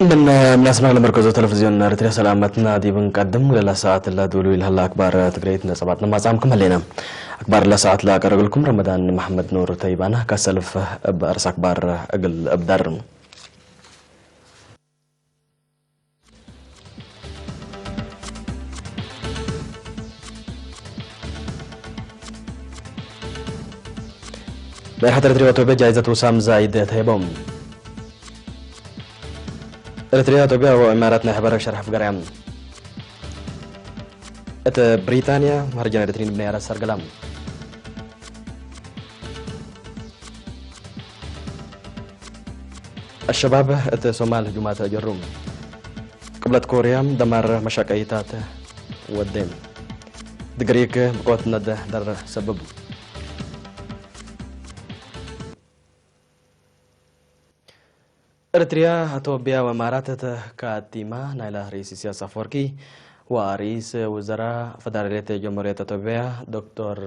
من أسمع لمركز التلفزيون رتريا سلامتنا دي بنقدم للا ساعات لا دولو لهلا أكبر تقريتنا سبعتنا ما سامكم هلينا أكبر لا ساعات لا أقرأ لكم رمضان محمد نور تيبانا كسلف بأرس أكبر أقل أبدر بيرحة رتريا وتوبة جائزة وسام زايد تيبوم رتريا وتوبة وإماراتنا حبر شرح في قريم بريطانيا مهرجان رترين بنيارة سرقلام الشباب سومال هجومات جروم قبلت كوريا دمار مشاكيتات والدين دقريك بقوت ند در سبب إريتريا إثيوبيا وإمارات كاتيما نايلا رئيس سياسة فوركي ورئيس وزراء فدرالية جمهورية إثيوبيا دكتور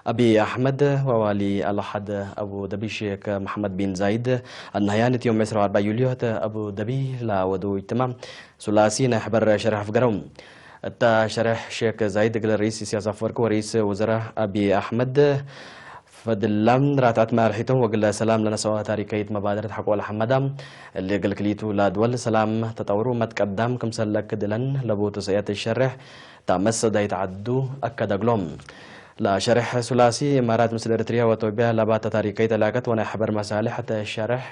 أبي أحمد ووالي الأحد أبو ظبي الشيخ محمد بن زايد النهيان يوم 4 يوليو أبو ظبي لا ودو اجتماع ثلاثي نحبر شرح فقرهم شرح شيخ زايد قال رئيس سياسة فوركي ورئيس وزراء أبي أحمد فدلم راتات مارحيتهم وقال سلام لنا سوا تاريخية مبادرة حقوق الحمدام اللي قال كليتو لا دول سلام تطوروا ما تقدم كم سلك دلن لبوت سيات الشرح تامس دا يتعدو أكد أقلوم لا شرح ثلاثي إمارات مثل إريتريا وإثيوبيا لبات تاريخية لاكت وانا حبر مصالح الشرح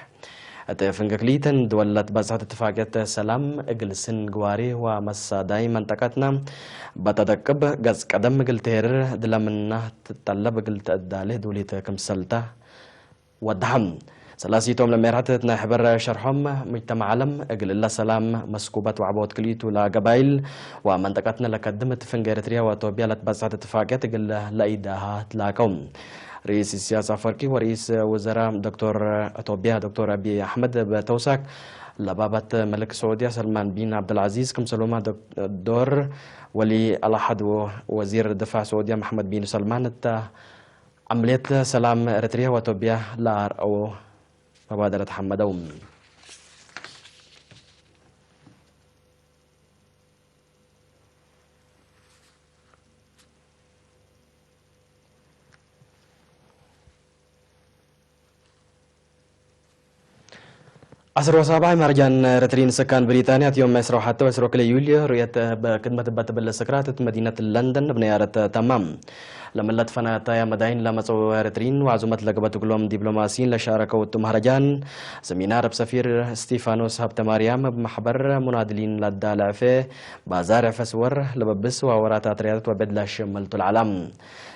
فنقليتن دولت بزعت اتفاقية سلام اجلسن جواري ومسا داي منطقتنا بتدقب قز قدم قلتير دلمنا تطلب قلت الدالي دوليت كمسلتا ودهم سلاسيتهم لما يرحتنا حبر شرحهم مجتمع علم اجل الله سلام مسكوبات وعبوت كليتو لا قبائل ومنطقتنا لقدمت فنجرتريا وإثيوبيا لتبزعت اتفاقية اجل لايداها تلاقوم رئيس السياسة فركي ورئيس وزراء دكتور إثيوبيا دكتور أبي أحمد بتوسك لبابة ملك السعودية سلمان بن عبد العزيز كم سلوما دور ولي الأحد وزير الدفاع السعودية محمد بن سلمان عملية سلام إريتريا وإثيوبيا لا أو مبادرة حمدوم عصر وصباح مهرجان رترين سكان بريطانيا يوم مسرو حتى وسرو كل يوليو رؤية بخدمة بتبل السكرات مدينة لندن بنيارة تمام لما لتفنا تايا مداين لما سو رترين وعزومة لقبة كلهم دبلوماسيين لشاركوا مهرجان سمينار بسفير ستيفانوس هبت مريم بمحبر منادلين للدالع في بازار فسور لببس ووراتات رياضة وبدلا شملت العالم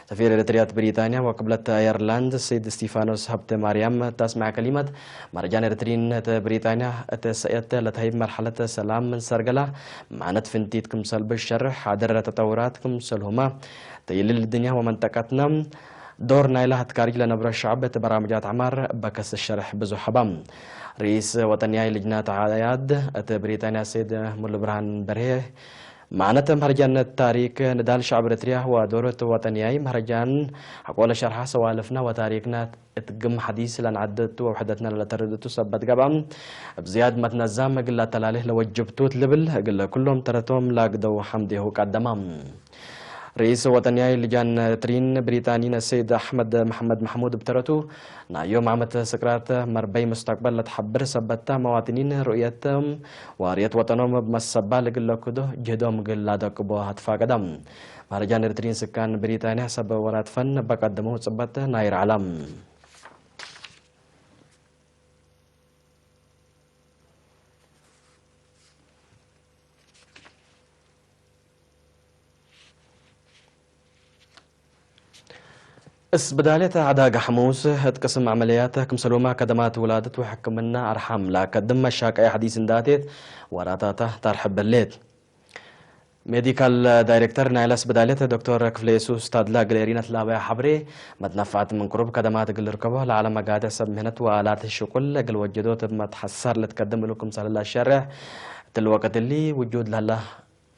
سفير إريتريا بريطانيا وقبلة أيرلاند سيد ستيفانوس هبت مريم تسمع كلمة مهرجان رترين بريطانيا تسأت لتهيب مرحلة سلام من سرقلة معنات فنتيتكم سلب الشرح عدر تطوراتكم سلهما تيلل الدنيا ومنطقتنا دور نايلة هتكارج لنبر الشعب برامجات عمار بكس الشرح بزو حبام رئيس وطنياي لجنة عياد بريطانيا سيد مول برهان بريه معناتها مهرجان التاريخ ندال شعب إريتريا ودورة وطنياي مهرجان حقول شرحة سوالفنا وتاريخنا اتقم حديث لان عدت ووحدتنا لتردتو سبت قبام بزياد ما تنظام قل تلاليه لوجبتو تلبل قل كلهم ترتهم لاقدو حمدي هو قدمام رئيس وطنياي لجان ترين بريطانيين السيد أحمد محمد محمود بترتو نا يوم عمت سكرات مربي مستقبل لتحبر سبتا مواطنين رؤيتهم واريت وطنهم بمسبا لقل كدو جهدهم قل لادك بو هتفا قدم مهرجان ترين سكان بريطانيا سب ورات فن بقدمه سبت ناير علم بدالية عداق حموس هتقسم عملياتها كم سلوما كدمات ولادت وحكمنا أرحم لا قدم مشاك أي حديث داتيت وراتاته ترحب بالليت ميديكال دايركتور نايلس بدالية دكتور كفليسو استادلا قليرينة لاوية حبري متنفعت من قرب كدمات قل ركبه لعلم قادة سب مهنة وآلات الشغل قل وجدوت ما تحسر لتقدم لكم سهل الله الشرح الوقت اللي وجود لله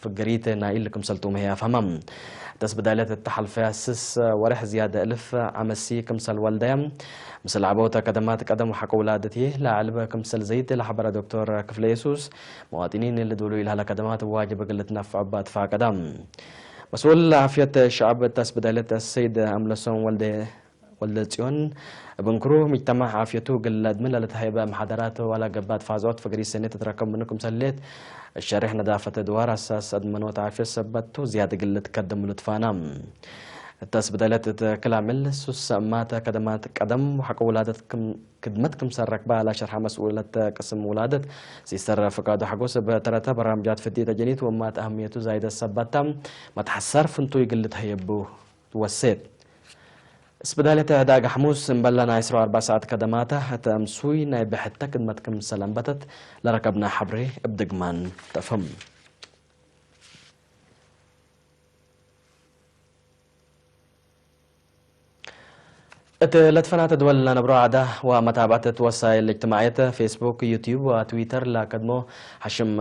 فقريت نايل لكم سلتوم هي فهمم تس بدايلة التحل فيها سس ورح زيادة ألف عمسي كمسل والديم مثل عبوتا كدمات قدم وحق ولادتي لعلبة كمسل زيت لحبر دكتور كفليسوس مواطنين اللي دولوا لها كدمات واجب قلتنا في عبات فقدم مسؤول عافية الشعب تس بدايلة السيد أملسون والدتيون بنكرو مجتمع عافيته قلد من لتهيبة محاضرات ولا قبات فازوت فقري سنة تتركب منكم سليت الشارح ندافة دوار أساس أدمنوت عافية سبتو زيادة قلت قدم لطفانا التاس بدالات كلامل سوس مات كدمات قدم وحق ولادتكم خدمتكم سرك بها على شرح مسؤولة قسم ولادة سيستر فقاد حقوس بترتا برامجات فدية جنيت ومات أهميته زايدة سبتا ما تحسر فنتو يقلت هيبو وسيت اسبدالة داق حموس مبلنا يسرو 4 ساعات كدماته حتى امسوي نايب حتى خدمتكم سلام بتت لركبنا حبري بدقمان تفهم لتفنات دول نبرو عدا ومتابعة وسائل الاجتماعية فيسبوك يوتيوب وتويتر لقدمو حشم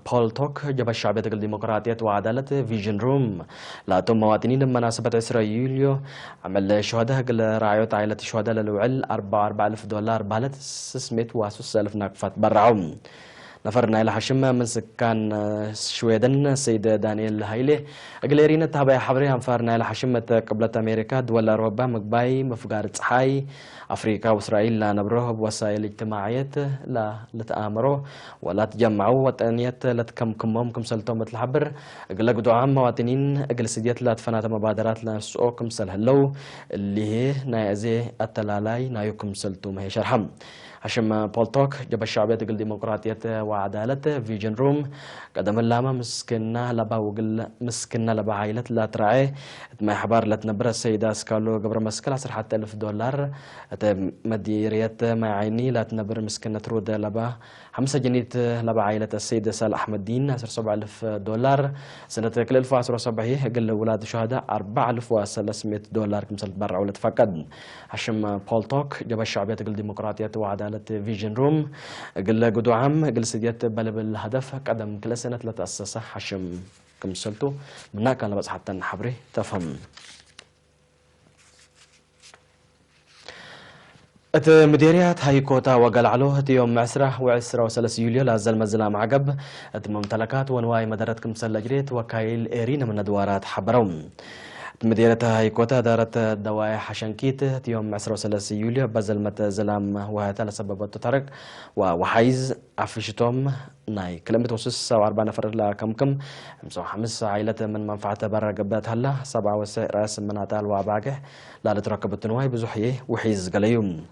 بول توك جب الشعبية الديمقراطية وعدالة فيجن روم لا تم مواطنين بمناسبة 10 يوليو عمل شهداء قل رعاية عائلة الشهداء للوعل 4,000 دولار بالت 600 ناقفات برعهم نفرنا إلى حشم من سكان شويدن سيد دانيال هايلي أقليرين تابع حبري أنفارنا إلى حشمة قبلة أمريكا دول أوروبا مقباي مفقارة صحاي أفريقيا وإسرائيل لا نبروه بوسائل اجتماعية لا لتآمروا ولا تجمعوا وطنية لا تكمكمهم كمسلتهم مثل حبر أقل قدوعام مواطنين أقل سيديات لا تفنات مبادرات لا نسوء كمسل هلو اللي هي نايزي التلالاي نايو كمسلتهم هي شرحم حشم بولتوك جب الشعبية تقول ديمقراطية وعدالة فيجن روم قدم اللامة مسكنا لبا وقل مسكنا لبا عائلة لا تراعي ما حبار لا تنبر السيدة سكالو قبر مسكل 10,000 دولار مديرية ما عيني لا تنبر مسكنا ترود لبا 5 جنيت لبا عائلة السيدة سال أحمد دين 7,000 دولار سنة كل 2017 قل ولاد شهداء 4,300 دولار كمسل برع ولا تفقد حشم بولتوك جب الشعبية تقول ديمقراطية وعدالة فيجن روم قل قدو عام قل سيديات بلب الهدف قدم كل سنة لتأسسه حشم كمسلتو منا كان لبس حتى نحبري تفهم مديريات هاي كوتا وقال علوه يوم وعسرة وسلس يوليو لازل مزلام عقب ممتلكات ونواي مدارتكم سلجريت وكايل إيرين من دوارات حبرهم مدينة هايكوتا دارت دواء حشنكيت يوم 10 يوليو بزلمة زلام وهتا لسبب التطرق وحيز عفشتهم ناي كلمة وسس 4 نفر لكمكم 5 عائلة من منفعة برا قبات هلا 7 راس من عتال واباقح لا لتركب التنواي بزحيه وحيز قليوم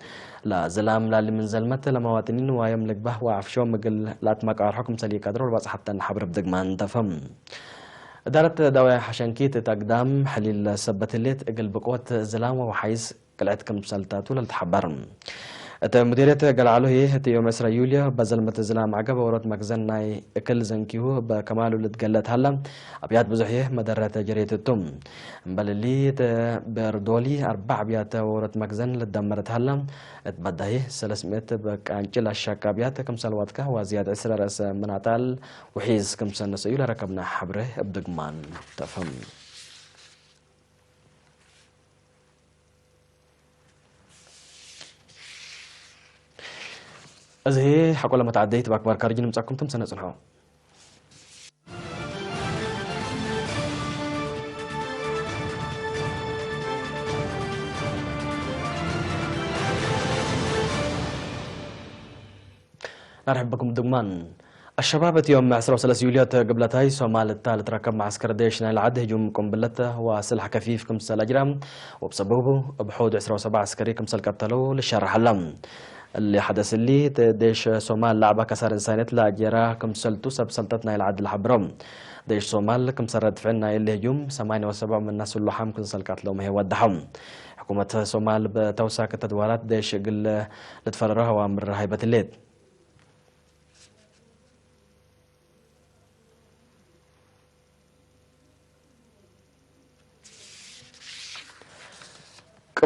لا زلام لا من زلمة لمواطنين ويملك به وعفشهم مقل لا تمكار حكم سلي كادرول بس حتى نحبر بدقمان تفهم دارت دواء حشنكيت تقدام حليل سبت الليت اقل بقوة زلامة وحيز قلعتكم بسلتاتو للتحبرم مديرية قلعلو هي يوم 10 يوليو بزلمة زلام عقب ورد مخزن ناي اكل زنكيو بكمالو لتقلت هلا ابيات بزحيه مدرة جريت التم بل اللي بردولي 4 ابيات ورد مخزن لتدمرت هلا اتبدهي 300 بكانجل الشاك ابيات كم سلواتك وزياد 10 رأس مناتال وحيز كم سنة سيولة ركبنا حبره بدقمان تفهم أزهي حقول لما تعديت بأكبر كارجين مساكم تم سنة صنعوا نرحب بكم دقمان الشباب يوم 10 يوليو قبلتاي صومال الثالث ركب معسكر ديش نايل عد هجوم قنبلته وسلاح كفيف كمسال أجرام وبسببه بحود 17 عسكري كمسال قتلوا للشارع حلم اللي حدث اللي ديش صومال لعبة كسر إنسانيت لاجيرا كمسلتو سب سلطتنا العد الحبرم ديش صومال كمسر ردفعنا اللي هجوم 78 من الناس اللحام كمسال قتلوا ما هي ودحهم حكومة صومال بتوسع كتدوارات ديش قل لتفررها وامر هيبة الليل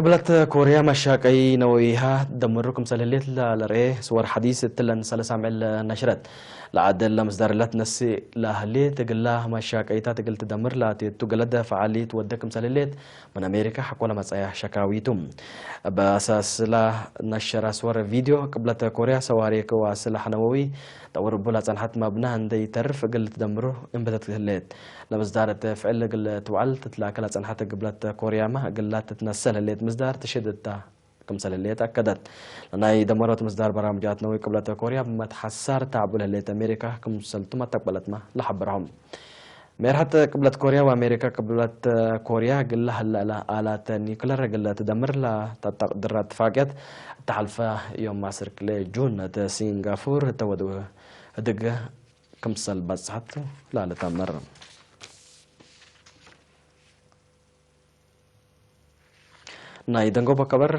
قبلت كوريا مشاكي نوويها دمركم سلهلت لرئي صور حديث تلن سلس عمل نشرت لعدل مصدر لا تنسي لأهلي تقلا مشاكيتا تقل تدمر لا تقلد فعالية ودكم سلهلت من أمريكا حقولا مسايا شكاويتم بأساس لا نشر صور فيديو قبلت كوريا سواريك وسلاح نووي تور بولا صنحت مبنى عندي ترف قل تدمره انبتت هلت لمصدر فعل قل توعل تتلاكل صنحت قبلت كوريا ما قلت تتنسل هلت مصدر تشدد كمثال اللي تأكدت لأنها دمرت مصدر برامجات نووي قبلت كوريا بمتحسر تعبول اللي أمريكا كمثال ثم تقبلت ما لحبرهم ميرحت قبلت كوريا وأمريكا قبلت كوريا قل لها آلات نيوكلير قل تدمر لا تقدر اتفاقيات تحالفة يوم معسر كلي جون سنغافور تودو دق كمثال بصحت لا لتمر نايدنغو بكبر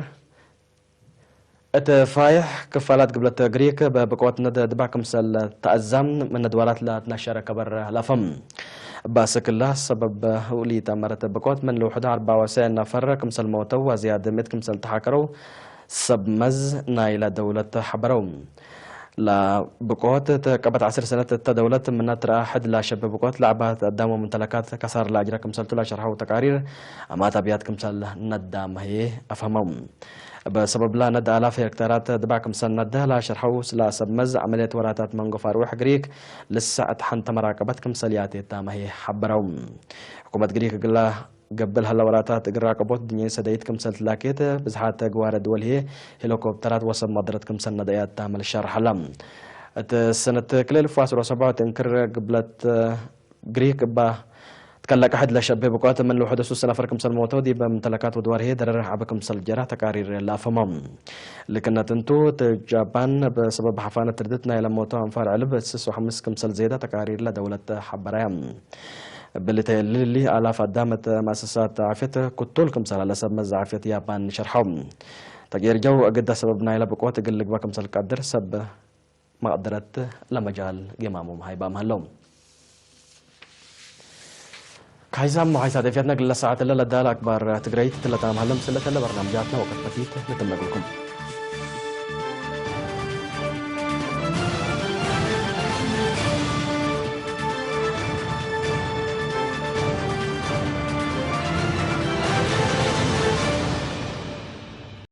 اتفايح كفالات قبلت غريك بقوات ند دبا كمسل تأزم من ندوالات لا تنشر كبر لافم باسك الله سبب ولي تمرت بقوات من لوحدها 94 نفر كمسل موتو وزيادة مت كمسل تحاكرو سبمز نايلة دولة حبرو لا بقوات تقبت 10 سنة الدولة من نتر أحد لا شب بقوات لعبات قدام ممتلكات كسر لا أجرا كمسل تلا شرحه وتقارير أما تبيات كمسل ندام هي أفهمهم بسبب لا ند آلاف هكتارات دبا كمسل ند لا شرحه لا سبمز عملية وراتات منغو فاروح غريك لسه حنت مراقبة كمسليات تام هي حبرهم حكومة غريك قلا قبل هلا وراتات قراقبوت دنيا سدايت كمسل تلاكيت بزحات قوارد دول هي هليكوبترات وصل مدرت كمسل ندايات تعمل الشرح لم سنة كليل فاس وسبعة تنكر قبلت غريك با تكلك أحد لشبه بقوات من لو حدث سنة فرق كمسل موتودي بممتلكات ودوار هي درر عبا كمسل جرا تقارير لا فمام لكن تنتو تجابان بسبب حفانة تردتنا إلى موتو أنفار علب سس وحمس كمسل زيادة تقارير لدولة حبرايم بالتالي اللي آلاف قدامت مؤسسات عافية كتول كمسل على سبب مز عافية يابان شرحهم تغيير جو أجد سببنا إلى بقوات قلق بكمسل قدر سب ما قدرت لمجال جمامهم هاي بامهلهم كايزام معايسة دفيتنا قل ساعات اللي لدى الأكبر تقريت تلتا مهلم سلة برنامجاتنا وقت بسيط نتمنى لكم